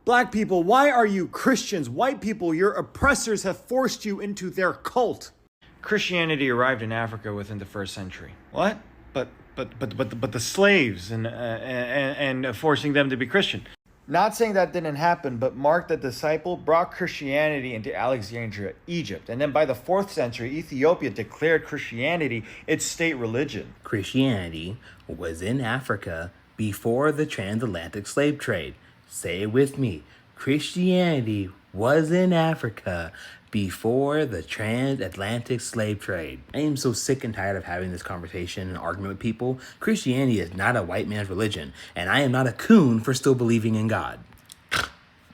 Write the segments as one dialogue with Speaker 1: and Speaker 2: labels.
Speaker 1: Black people, why are you Christians? White people, your oppressors have forced you into their cult. Christianity arrived in Africa within the 1st century. What? But the slaves and forcing them to be Christian. Not saying that didn't happen, but Mark the disciple brought Christianity into Alexandria, Egypt. And then by the 4th century, Ethiopia declared Christianity its state religion.
Speaker 2: Christianity was in Africa before the transatlantic slave trade. Say it with me. Christianity was in Africa before the transatlantic slave trade. I am so sick and tired of having this conversation and argument with people. Christianity is not a white man's religion, and I am not a coon for still believing in God.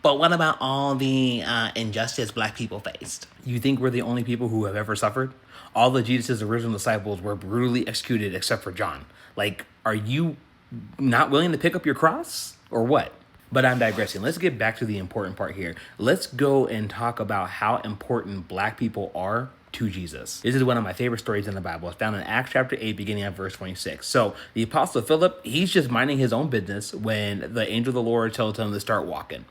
Speaker 2: But what about all the injustice Black people faced? You think we're the only people who have ever suffered? All of Jesus' original disciples were brutally executed except for John. Like, are you not willing to pick up your cross or what? But I'm digressing. Let's get back to the important part here. Let's go and talk about how important Black people are to Jesus. This is one of my favorite stories in the Bible. It's found in Acts chapter 8, beginning at verse 26. So the Apostle Philip, he's just minding his own business when the angel of the Lord tells him to start walking.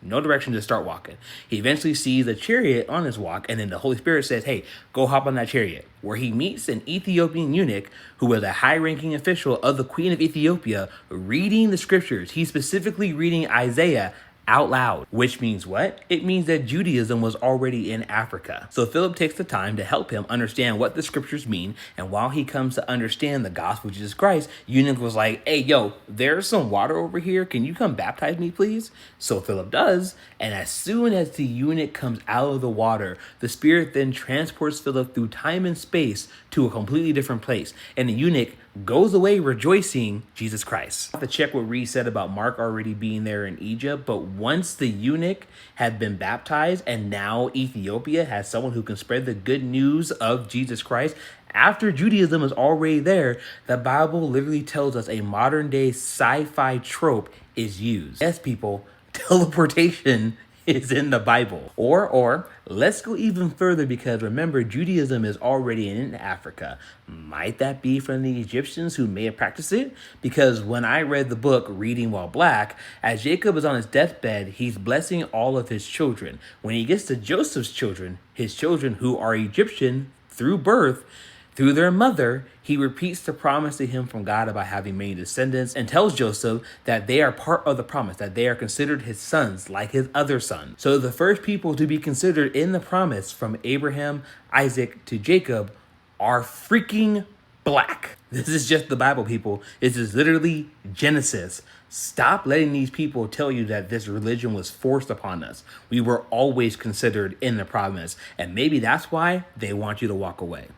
Speaker 2: No direction to start walking. He eventually sees a chariot on his walk, and then the Holy Spirit says, hey, go hop on that chariot, where he meets an Ethiopian eunuch who was a high-ranking official of the Queen of Ethiopia reading the scriptures. He's specifically reading Isaiah out loud, which means what? It means that Judaism was already in Africa. So Philip takes the time to help him understand what the scriptures mean, and while he comes to understand the gospel of Jesus Christ, eunuch was like, hey, yo, there's some water over here. Can you come baptize me, please? So Philip does, and as soon as the eunuch comes out of the water, the Spirit then transports Philip through time and space to a completely different place, and the eunuch goes away rejoicing Jesus Christ. I have to check what Reed said about Mark already being there in Egypt, but once the eunuch had been baptized and now Ethiopia has someone who can spread the good news of Jesus Christ, after Judaism is already there, the Bible literally tells us a modern day sci-fi trope is used. Yes, people, teleportation is in the Bible. Or let's go even further, because remember, Judaism is already in Africa. Might that be from the Egyptians who may have practiced it? Because when I read the book Reading While Black, as Jacob is on his deathbed, he's blessing all of his children. When he gets to Joseph's children, his children who are Egyptian through birth, through their mother, he repeats the promise to him from God about having many descendants and tells Joseph that they are part of the promise, that they are considered his sons like his other sons. So the first people to be considered in the promise from Abraham, Isaac to Jacob are freaking Black. This is just the Bible, people. This is literally Genesis. Stop letting these people tell you that this religion was forced upon us. We were always considered in the promise, and maybe that's why they want you to walk away.